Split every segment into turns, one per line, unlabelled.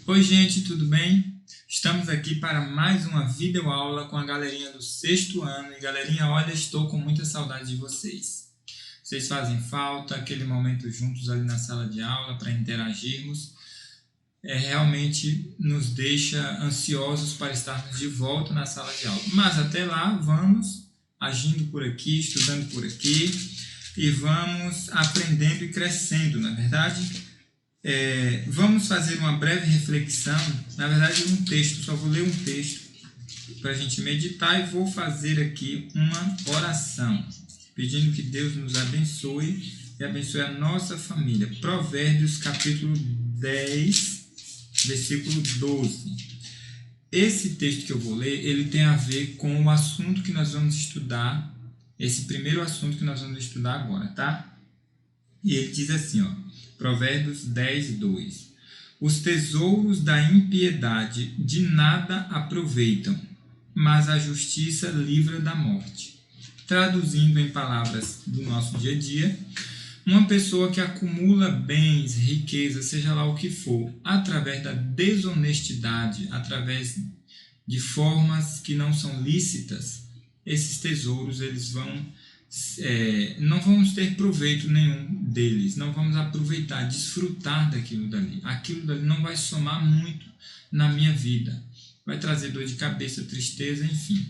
Oi gente, tudo bem? Estamos aqui para mais uma videoaula com a galerinha do 6º ano. E galerinha, olha, estou com muita saudade de vocês. Vocês fazem falta, aquele momento juntos ali na sala de aula para interagirmos. Realmente nos deixa ansiosos para estarmos de volta na sala de aula. Mas até lá, vamos agindo por aqui, estudando por aqui e vamos aprendendo e crescendo, não é verdade? Vamos fazer uma breve reflexão, na verdade um texto, só vou ler um texto para a gente meditar e vou fazer aqui uma oração, pedindo que Deus nos abençoe e abençoe a nossa família. Provérbios capítulo 10, versículo 12. Esse texto que eu vou ler, ele tem a ver com o assunto que nós vamos estudar, esse primeiro assunto que nós vamos estudar agora, tá? E ele diz assim, Provérbios 10, 2. Os tesouros da impiedade de nada aproveitam, mas a justiça livra da morte. Traduzindo em palavras do nosso dia a dia, uma pessoa que acumula bens, riqueza, seja lá o que for, através da desonestidade, através de formas que não são lícitas, esses tesouros eles não vamos ter proveito nenhum deles, não vamos aproveitar, desfrutar daquilo dali. Aquilo dali não vai somar muito na minha vida, vai trazer dor de cabeça, tristeza, enfim.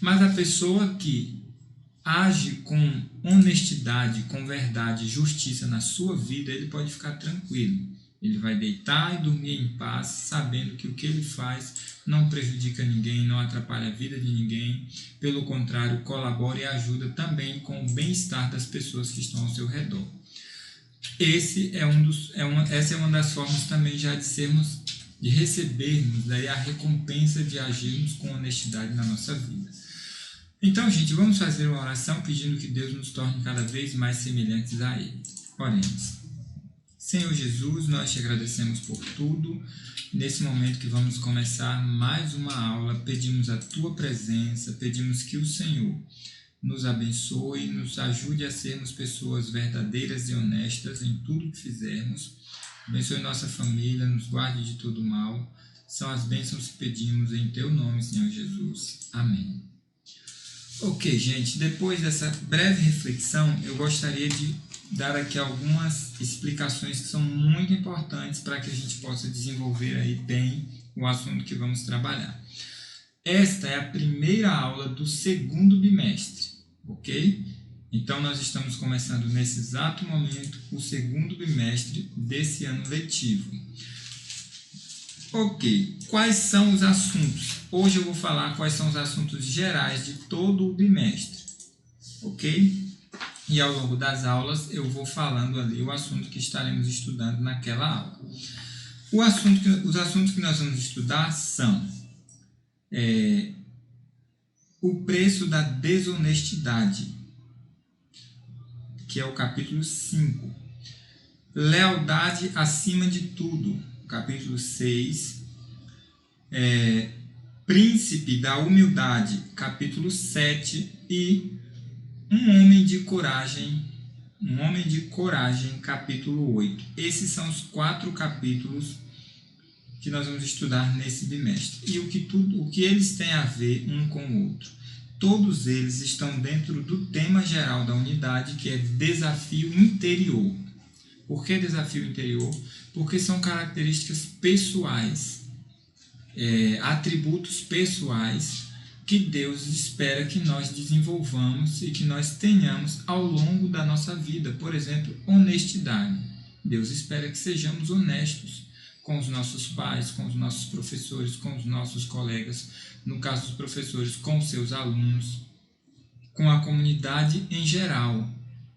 Mas a pessoa que age com honestidade, com verdade, justiça na sua vida, ele pode ficar tranquilo. Ele vai deitar e dormir em paz, sabendo que o que ele faz não prejudica ninguém, não atrapalha a vida de ninguém. Pelo contrário, colabora e ajuda também com o bem-estar das pessoas que estão ao seu redor. Essa é uma das formas também já de recebermos daí a recompensa de agirmos com honestidade na nossa vida. Então, gente, vamos fazer uma oração pedindo que Deus nos torne cada vez mais semelhantes a Ele. Oremos. Senhor Jesus, nós te agradecemos por tudo. Nesse momento que vamos começar mais uma aula, pedimos a Tua presença, pedimos que o Senhor nos abençoe, nos ajude a sermos pessoas verdadeiras e honestas em tudo que fizermos. Abençoe nossa família, nos guarde de todo mal. São as bênçãos que pedimos em Teu nome, Senhor Jesus. Amém. Ok, gente, depois dessa breve reflexão, eu gostaria de dar aqui algumas explicações que são muito importantes para que a gente possa desenvolver aí bem o assunto que vamos trabalhar. Esta é a primeira aula do 2º bimestre, ok? Então, nós estamos começando nesse exato momento o 2º bimestre desse ano letivo. Ok, quais são os assuntos? Hoje eu vou falar quais são os assuntos gerais de todo o bimestre, ok? E ao longo das aulas eu vou falando ali o assunto que estaremos estudando naquela aula. Os assuntos que nós vamos estudar são o preço da desonestidade, que é o capítulo 5. Lealdade acima de tudo, capítulo 6. Príncipe da humildade, capítulo 7. E um homem de coragem, capítulo 8. Esses são os 4 capítulos que nós vamos estudar nesse bimestre. E o que eles têm a ver um com o outro? Todos eles estão dentro do tema geral da unidade, que é desafio interior. Por que desafio interior? Porque são características pessoais, atributos pessoais que Deus espera que nós desenvolvamos e que nós tenhamos ao longo da nossa vida. Por exemplo, honestidade. Deus espera que sejamos honestos com os nossos pais, com os nossos professores, com os nossos colegas, no caso dos professores, com os seus alunos, com a comunidade em geral.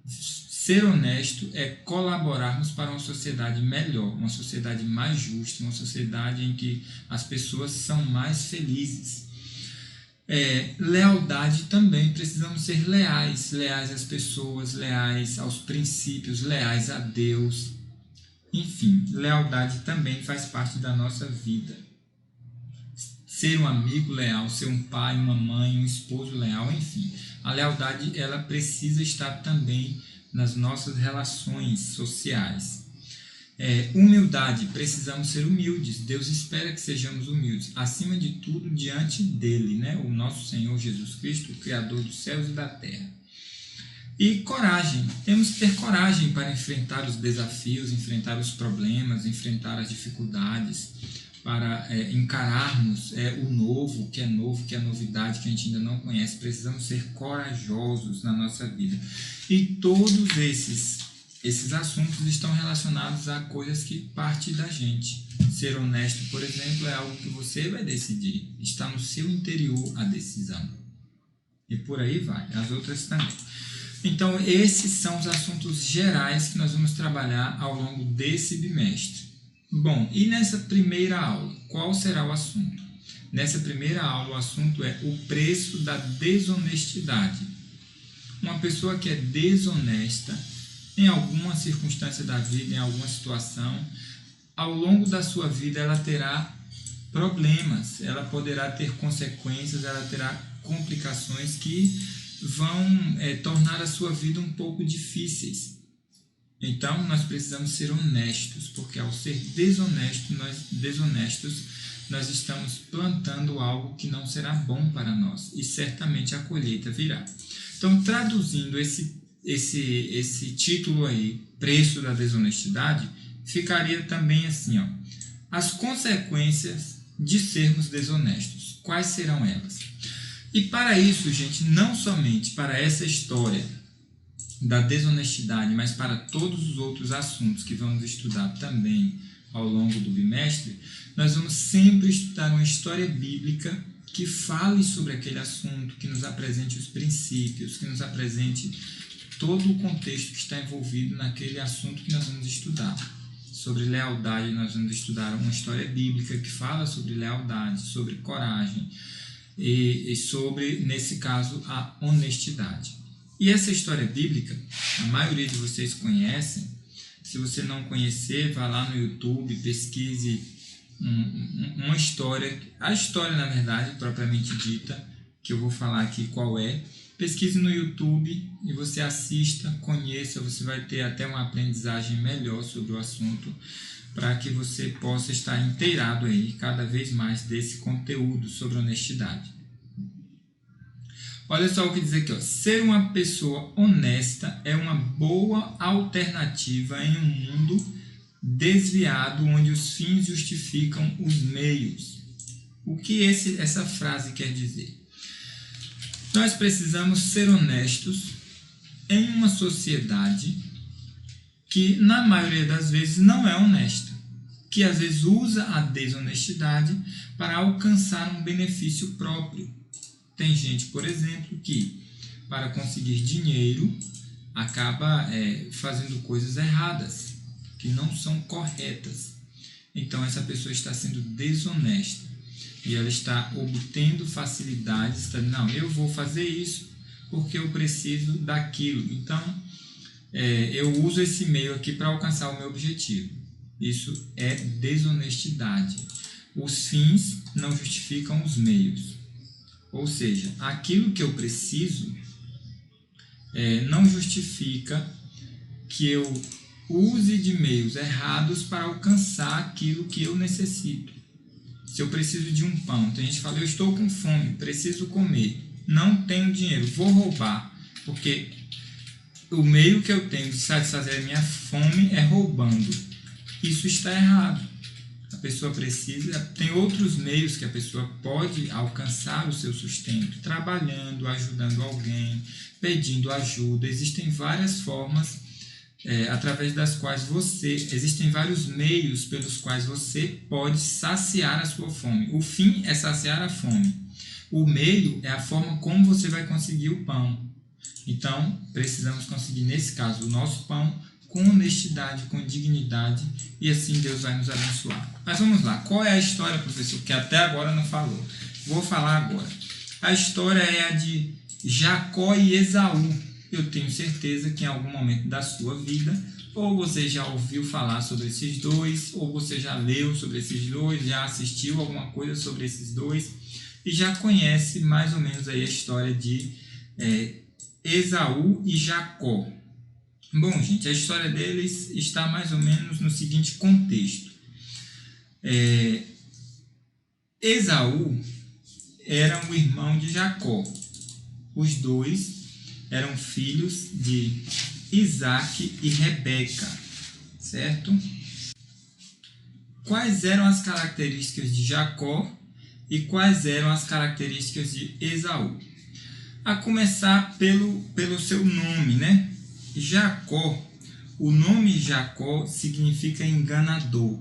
Ser honesto é colaborarmos para uma sociedade melhor, uma sociedade mais justa, uma sociedade em que as pessoas são mais felizes. Lealdade também, precisamos ser leais às pessoas, leais aos princípios, leais a Deus. Enfim, lealdade também faz parte da nossa vida. Ser um amigo leal, ser um pai, uma mãe, um esposo leal, enfim. A lealdade, ela precisa estar também nas nossas relações sociais. Humildade, precisamos ser humildes. Deus espera que sejamos humildes, acima de tudo, diante dele, né? O nosso Senhor Jesus Cristo, o Criador dos céus e da terra. E coragem, temos que ter coragem para enfrentar os desafios, enfrentar os problemas, enfrentar as dificuldades, para encararmos o novo, que é novidade, que a gente ainda não conhece. Precisamos ser corajosos na nossa vida. E todos esses assuntos estão relacionados a coisas que partem da gente. Ser honesto, por exemplo, é algo que você vai decidir. Está no seu interior a decisão. E por aí vai, as outras também. Então, esses são os assuntos gerais que nós vamos trabalhar ao longo desse bimestre. Bom, e nessa primeira aula, qual será o assunto? Nessa primeira aula, o assunto é o preço da desonestidade. Uma pessoa que é desonesta, em alguma circunstância da vida, em alguma situação, ao longo da sua vida ela terá problemas, ela poderá ter consequências, ela terá complicações que vão tornar a sua vida um pouco difíceis. Então, nós precisamos ser honestos, porque ao ser desonestos, nós estamos plantando algo que não será bom para nós, e certamente a colheita virá. Então, traduzindo esse título aí, Preço da Desonestidade, ficaria também assim, as consequências de sermos desonestos. Quais serão elas? E para isso, gente, não somente para essa história da desonestidade, mas para todos os outros assuntos que vamos estudar também ao longo do bimestre, nós vamos sempre estudar uma história bíblica que fale sobre aquele assunto, que nos apresente os princípios, que nos apresente todo o contexto que está envolvido naquele assunto que nós vamos estudar. Sobre lealdade, nós vamos estudar uma história bíblica que fala sobre lealdade, sobre coragem e sobre, nesse caso, a honestidade. E essa história bíblica, a maioria de vocês conhecem. Se você não conhecer, vá lá no YouTube, pesquise uma história, a história, na verdade, propriamente dita, que eu vou falar aqui qual é. Pesquise no YouTube e você assista, conheça, você vai ter até uma aprendizagem melhor sobre o assunto, para que você possa estar inteirado aí cada vez mais desse conteúdo sobre honestidade. Olha só o que diz aqui, ser uma pessoa honesta é uma boa alternativa em um mundo desviado, onde os fins justificam os meios. O que essa frase quer dizer? Nós precisamos ser honestos em uma sociedade que, na maioria das vezes, não é honesta, que às vezes usa a desonestidade para alcançar um benefício próprio. Tem gente, por exemplo, que para conseguir dinheiro acaba fazendo coisas erradas, que não são corretas. Então essa pessoa está sendo desonesta e ela está obtendo facilidades, não, eu vou fazer isso porque eu preciso daquilo. Então eu uso esse meio aqui para alcançar o meu objetivo. Isso é desonestidade. Os fins não justificam os meios. Ou seja, aquilo que eu preciso não justifica que eu use de meios errados para alcançar aquilo que eu necessito. Se eu preciso de um pão, tem gente que fala, eu estou com fome, preciso comer, não tenho dinheiro, vou roubar, porque o meio que eu tenho de satisfazer a minha fome é roubando. Isso está errado. A pessoa precisa, tem outros meios que a pessoa pode alcançar o seu sustento, trabalhando, ajudando alguém, pedindo ajuda. Existem várias formas através das quais existem vários meios pelos quais você pode saciar a sua fome. O fim é saciar a fome. O meio é a forma como você vai conseguir o pão. Então, precisamos conseguir, nesse caso, o nosso pão com honestidade, com dignidade, e assim Deus vai nos abençoar. Mas vamos lá, qual é a história, professor, que até agora não falou? Vou falar agora. A história é a de Jacó e Esaú. Eu tenho certeza que em algum momento da sua vida, ou você já ouviu falar sobre esses dois, ou você já leu sobre esses dois, já assistiu alguma coisa sobre esses dois, e já conhece mais ou menos aí a história de Esaú e Jacó. Bom, gente, a história deles está mais ou menos no seguinte contexto. Esaú era o irmão de Jacó. Os dois eram filhos de Isaac e Rebeca, certo? Quais eram as características de Jacó e quais eram as características de Esaú? A começar pelo seu nome, né? Jacó, o nome Jacó significa enganador.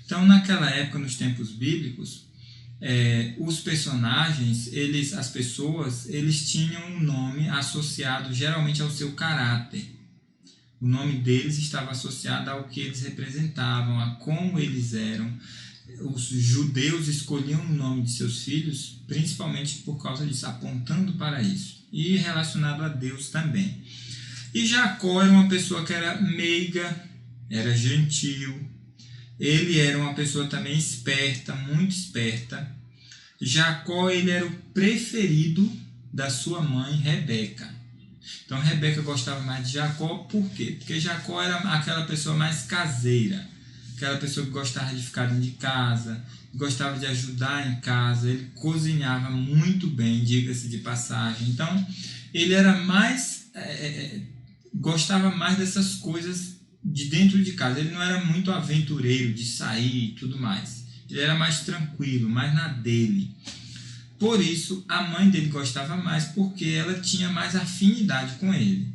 Então, naquela época, nos tempos bíblicos, os personagens, as pessoas, eles tinham um nome associado geralmente ao seu caráter. O nome deles estava associado ao que eles representavam, a como eles eram. Os judeus escolhiam o nome de seus filhos principalmente por causa disso, apontando para isso. E relacionado a Deus também. E Jacó era uma pessoa que era meiga, era gentil. Ele era uma pessoa também esperta, muito esperta. Jacó, ele era o preferido da sua mãe, Rebeca. Então, Rebeca gostava mais de Jacó, por quê? Porque Jacó era aquela pessoa mais caseira, aquela pessoa que gostava de ficar dentro de casa, gostava de ajudar em casa, ele cozinhava muito bem, diga-se de passagem. Então, ele era mais, gostava mais dessas coisas de dentro de casa. Ele não era muito aventureiro de sair e tudo mais. Ele era mais tranquilo, mais na dele. Por isso, a mãe dele gostava mais, porque ela tinha mais afinidade com ele.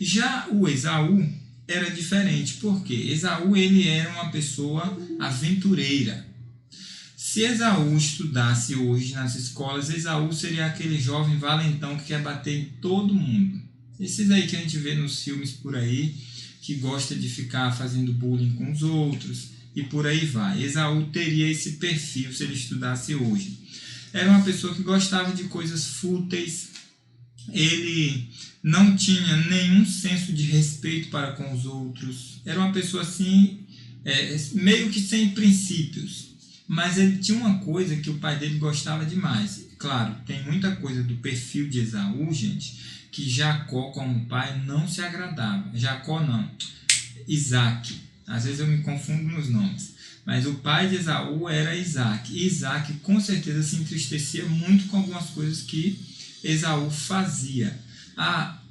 Já o Esaú era diferente, porque Esaú ele era uma pessoa aventureira. Se Esaú estudasse hoje nas escolas, Esaú seria aquele jovem valentão que quer bater em todo mundo. Esses aí que a gente vê nos filmes por aí, que gosta de ficar fazendo bullying com os outros e por aí vai. Esaú teria esse perfil se ele estudasse hoje. Era uma pessoa que gostava de coisas fúteis, ele não tinha nenhum senso de respeito para com os outros, era uma pessoa assim, meio que sem princípios, mas ele tinha uma coisa que o pai dele gostava demais. Claro, tem muita coisa do perfil de Esaú, gente, que Jacó como pai não se agradava. Jacó não, Isaac, às vezes eu me confundo nos nomes. Mas o pai de Esaú era Isaac. E Isaac com certeza se entristecia muito com algumas coisas que Esaú fazia.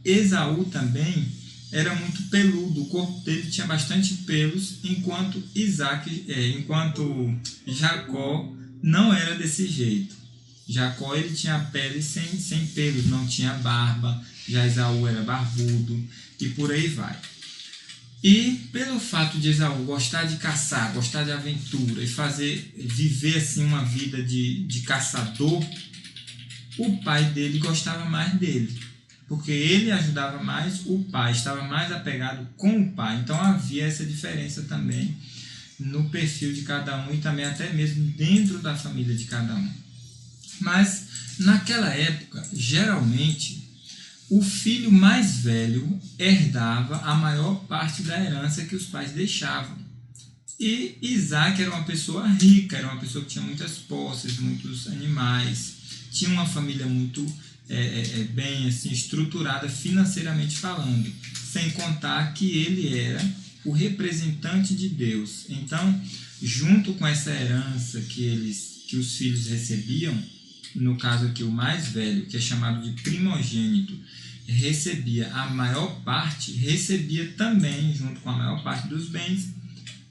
Esaú também era muito peludo, o corpo dele tinha bastante pelos, enquanto Jacó não era desse jeito. Jacó ele tinha a pele sem pelos, não tinha barba, já Esaú era barbudo e por aí vai. E pelo fato de Esaú gostar de caçar, gostar de aventura e viver assim uma vida de caçador, o pai dele gostava mais dele, porque ele ajudava mais o pai, estava mais apegado com o pai. Então havia essa diferença também no perfil de cada um e também até mesmo dentro da família de cada um. Mas naquela época, geralmente, o filho mais velho herdava a maior parte da herança que os pais deixavam. E Isaac era uma pessoa rica, era uma pessoa que tinha muitas posses, muitos animais, tinha uma família muito bem assim, estruturada financeiramente falando, sem contar que ele era o representante de Deus. Então, junto com essa herança que os filhos recebiam, no caso aqui o mais velho, que é chamado de primogênito, recebia a maior parte, recebia também, junto com a maior parte dos bens,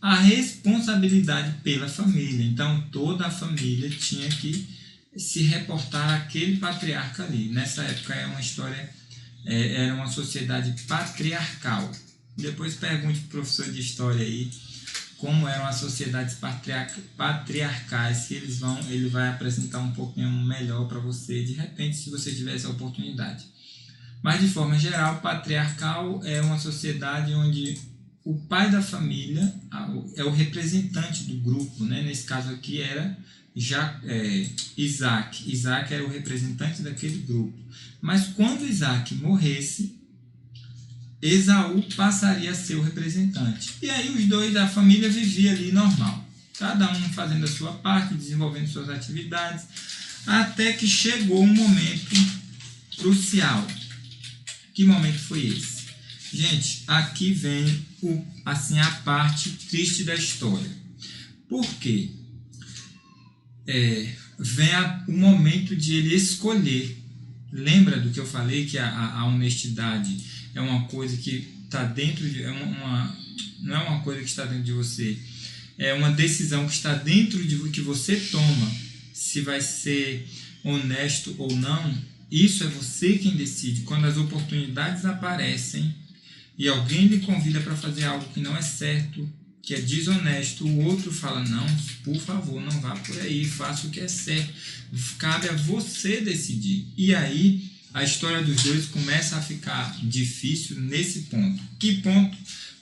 a responsabilidade pela família. Então toda a família tinha que se reportar àquele patriarca ali. Nessa época era uma sociedade patriarcal. Depois pergunte para o professor de história aí como eram as sociedades patriarcais, que ele vai apresentar um pouquinho melhor para você, de repente, se você tiver essa oportunidade. Mas, de forma geral, patriarcal é uma sociedade onde o pai da família é o representante do grupo, né? Nesse caso aqui era Isaac. Isaac era o representante daquele grupo. Mas quando Isaac morresse, Esaú passaria a ser o representante. E aí os dois da família viviam ali normal, cada um fazendo a sua parte, desenvolvendo suas atividades, até que chegou um momento crucial. Que momento foi esse? Gente, aqui vem assim, a parte triste da história. Por quê? Vem o momento de ele escolher. Lembra do que eu falei, que a honestidade é uma coisa que está dentro de... não é uma coisa que está dentro de você, é uma decisão que está dentro de que você toma, se vai ser honesto ou não. Isso é você quem decide. Quando as oportunidades aparecem e alguém lhe convida para fazer algo que não é certo, que é desonesto, o outro fala, não, por favor, não vá por aí, faça o que é certo. Cabe a você decidir. E aí, a história dos dois começa a ficar difícil nesse ponto. Que ponto?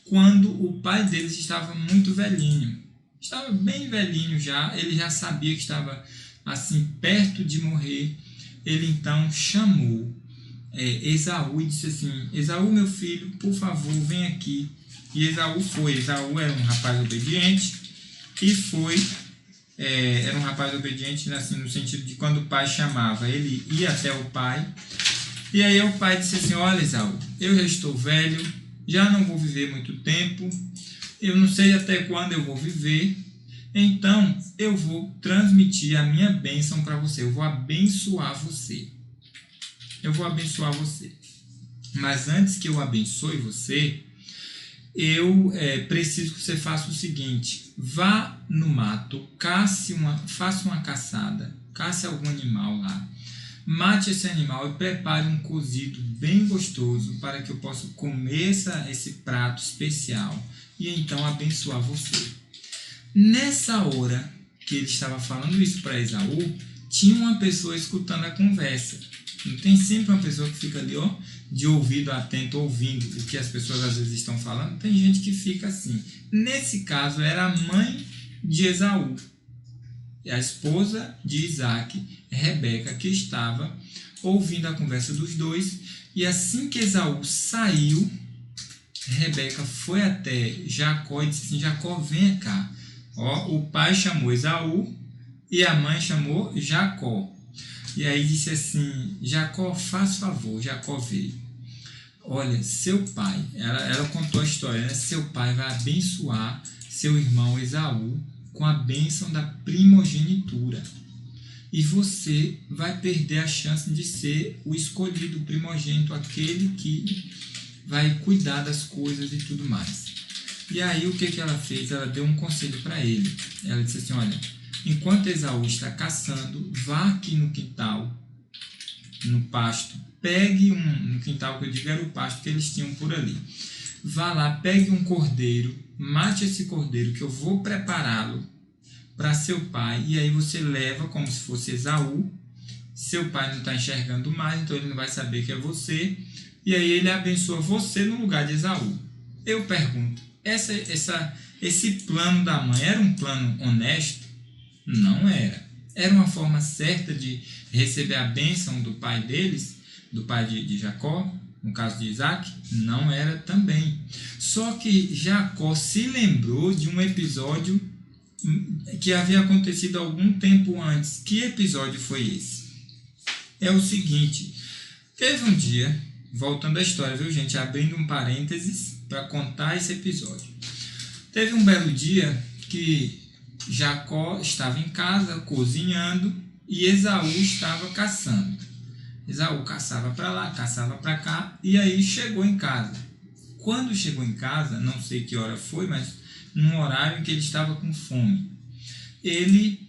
Quando o pai deles estava muito velhinho. Estava bem velhinho já, ele já sabia que estava assim, perto de morrer. Ele então chamou Esaú e disse assim, Esaú, meu filho, por favor, vem aqui. E Esaú foi. Esaú era um rapaz obediente e foi. Era um rapaz obediente assim, no sentido de quando o pai chamava, ele ia até o pai. E aí o pai disse assim, olha Esaú, eu já estou velho, já não vou viver muito tempo, eu não sei até quando eu vou viver, então eu vou transmitir a minha bênção para você, eu vou abençoar você. Eu vou abençoar você. Mas antes que eu abençoe você, eu preciso que você faça o seguinte, vá no mato, faça uma caçada, caça algum animal lá, mate esse animal e prepare um cozido bem gostoso para que eu possa comer esse prato especial e então abençoar você. Nessa hora que ele estava falando isso para Esaú, tinha uma pessoa escutando a conversa. Não tem sempre uma pessoa que fica ali, ó, de ouvido atento, ouvindo o que as pessoas às vezes estão falando? Tem gente que fica assim. Nesse caso, era a mãe de Esaú, a esposa de Isaac, Rebeca, que estava ouvindo a conversa dos dois. E assim que Esaú saiu, Rebeca foi até Jacó e disse assim, Jacó, venha cá. Ó, o pai chamou Esaú e a mãe chamou Jacó. E aí disse assim, Jacó, faz favor. Jacó veio. Olha, seu pai, ela contou a história, né? Seu pai vai abençoar seu irmão Esaú com a bênção da primogenitura. E você vai perder a chance de ser o escolhido, o primogênito, aquele que vai cuidar das coisas e tudo mais. E aí o que ela fez? Ela deu um conselho para ele. Ela disse assim, olha, enquanto Esaú está caçando, vá aqui no quintal, no pasto, pegue no quintal que eu digo era o pasto que eles tinham por ali. Vá lá, pegue um cordeiro, mate esse cordeiro que eu vou prepará-lo para seu pai, e aí você leva como se fosse Esaú. Seu pai não está enxergando mais, então ele não vai saber que é você, e aí ele abençoa você no lugar de Esaú. Eu pergunto, esse plano da mãe era um plano honesto? Não era. Era uma forma certa de receber a bênção do pai deles, do pai de Jacó, no caso de Isaac? Não era também. Só que Jacó se lembrou de um episódio que havia acontecido algum tempo antes. Que episódio foi esse? É o seguinte, teve um dia, voltando à história, viu gente, abrindo um parênteses para contar esse episódio. Teve um belo dia que Jacó estava em casa cozinhando e Esaú estava caçando. Esaú caçava para lá, caçava para cá e aí chegou em casa. Quando chegou em casa, não sei que hora foi, mas num horário em que ele estava com fome, ele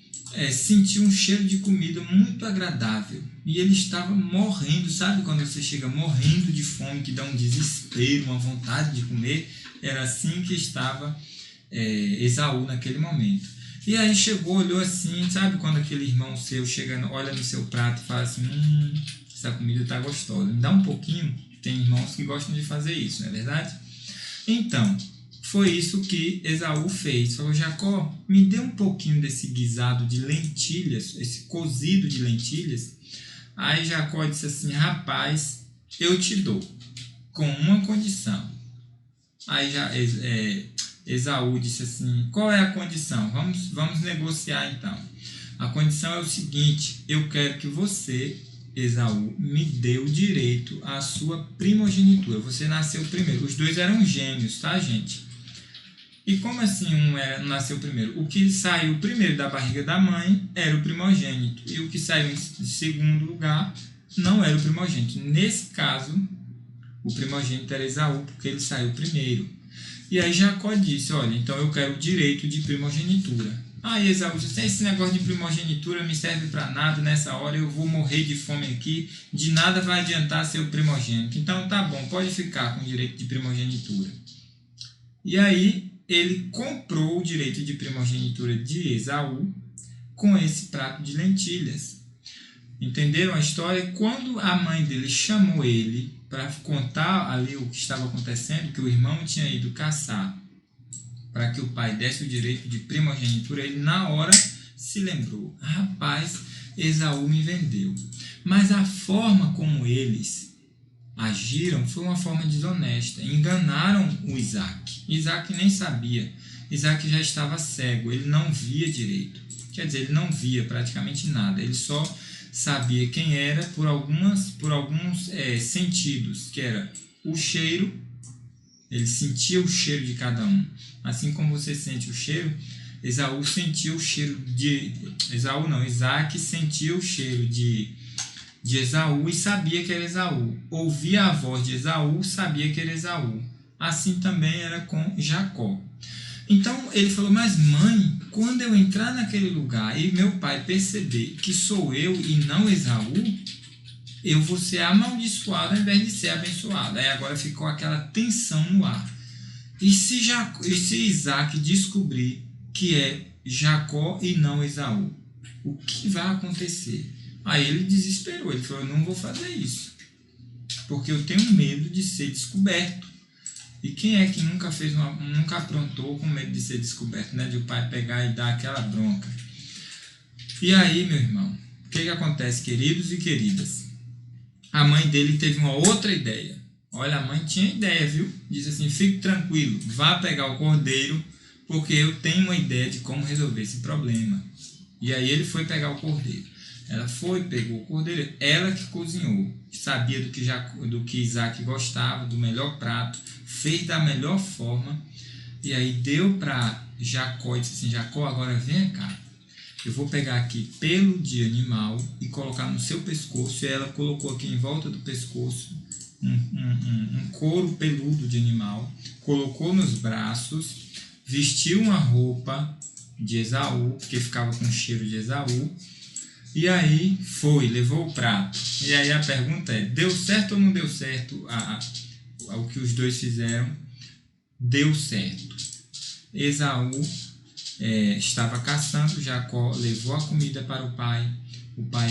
sentiu um cheiro de comida muito agradável e ele estava morrendo. Sabe quando você chega morrendo de fome, que dá um desespero, uma vontade de comer? Era assim que estava Esaú naquele momento. E aí chegou, olhou assim, sabe quando aquele irmão seu chega, olha no seu prato e fala assim, essa comida está gostosa, me dá um pouquinho. Tem irmãos que gostam de fazer isso, não é verdade? Então, foi isso que Esaú fez. Falou, Jacó, me dê um pouquinho desse guisado de lentilhas, esse cozido de lentilhas. Aí Jacó disse assim, rapaz, eu te dou, com uma condição. Aí Esaú disse assim, qual é a condição? Vamos negociar então. A condição é o seguinte, eu quero que você Esaú me deu direito à sua primogenitura. Você nasceu primeiro. Os dois eram gêmeos, tá, gente? E como assim nasceu primeiro? O que saiu primeiro da barriga da mãe era o primogênito. E o que saiu em segundo lugar não era o primogênito. Nesse caso, o primogênito era Esaú, porque ele saiu primeiro. E aí Jacó disse, olha, então eu quero o direito de primogenitura. Aí Esaú disse, esse negócio de primogenitura não me serve para nada, nessa hora eu vou morrer de fome aqui, de nada vai adiantar ser o primogênito. Então tá bom, pode ficar com o direito de primogenitura. E aí ele comprou o direito de primogenitura de Esaú com esse prato de lentilhas. Entenderam a história? Quando a mãe dele chamou ele para contar ali o que estava acontecendo, que o irmão tinha ido caçar, para que o pai desse o direito de primogenitura, ele na hora se lembrou, rapaz, Esaú me vendeu. Mas a forma como eles agiram foi uma forma desonesta, enganaram o Isaac. Isaac nem sabia, Isaac já estava cego, ele não via direito, quer dizer, ele não via praticamente nada, ele só sabia quem era por alguns sentidos, que era o cheiro. Ele sentia o cheiro de cada um. Assim como você sente o cheiro, Esaú sentia o cheiro de... Isaac sentia o cheiro de Esaú e sabia que era Esaú. Ouvia a voz de Esaú, sabia que era Esaú. Assim também era com Jacó. Então ele falou, mas mãe, quando eu entrar naquele lugar e meu pai perceber que sou eu e não Esaú, eu vou ser amaldiçoado ao invés de ser abençoado. Aí agora ficou aquela tensão no ar. E se Isaac descobrir que é Jacó e não Esaú, o que vai acontecer? Aí ele desesperou, ele falou, eu não vou fazer isso, porque eu tenho medo de ser descoberto. E quem é que nunca aprontou com medo de ser descoberto, né? De o pai pegar e dar aquela bronca. E aí, meu irmão, o que acontece, queridos e queridas? A mãe dele teve uma outra ideia. Olha, a mãe tinha ideia, viu? Disse assim, fique tranquilo, vá pegar o cordeiro, porque eu tenho uma ideia de como resolver esse problema. E aí ele foi pegar o cordeiro. Ela foi, pegou o cordeiro, ela que cozinhou, sabia do que Isaac gostava, do melhor prato, fez da melhor forma, e aí deu para Jacó e disse assim, Jacó, agora vem cá. Eu vou pegar aqui pelo de animal e colocar no seu pescoço. E ela colocou aqui em volta do pescoço um couro peludo de animal. Colocou nos braços. Vestiu uma roupa de Esaú, porque ficava com cheiro de Esaú. E aí levou o prato. E aí a pergunta é, deu certo ou não deu certo o que os dois fizeram? Deu certo. Esaú estava caçando, Jacó levou a comida para o pai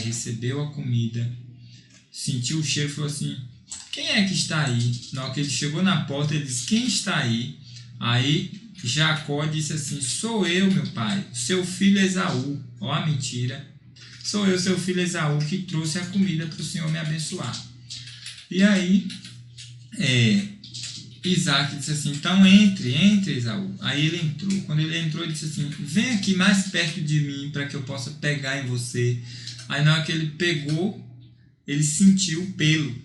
recebeu a comida, sentiu o cheiro e falou assim, quem é que está aí? Na hora que ele chegou na porta, ele disse, quem está aí? Aí Jacó disse assim, sou eu, meu pai, seu filho Esaú. Ó a mentira, sou eu, seu filho Esaú, que trouxe a comida para o Senhor me abençoar. E aí Isaac disse assim, então entre Esaú. Aí ele entrou. Quando ele entrou, ele disse assim, vem aqui mais perto de mim para que eu possa pegar em você. Aí na hora que ele pegou, ele sentiu o pelo.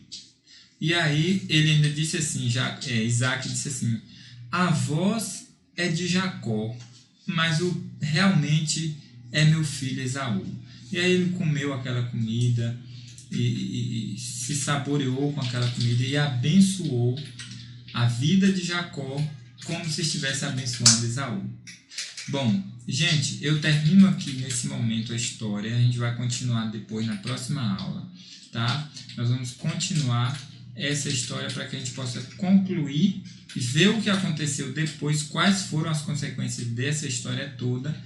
E aí ele ainda disse assim, Isaac disse assim, a voz é de Jacó, mas realmente é meu filho Esaú. E aí ele comeu aquela comida e se saboreou com aquela comida e abençoou a vida de Jacó como se estivesse abençoando Esaú. Bom, gente, eu termino aqui nesse momento a história. A gente vai continuar depois na próxima aula, tá? Nós vamos continuar essa história para que a gente possa concluir e ver o que aconteceu depois, quais foram as consequências dessa história toda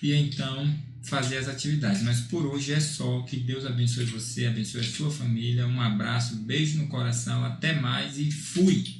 e então fazer as atividades. Mas por hoje é só. Que Deus abençoe você, abençoe a sua família. Um abraço, beijo no coração, até mais e fui!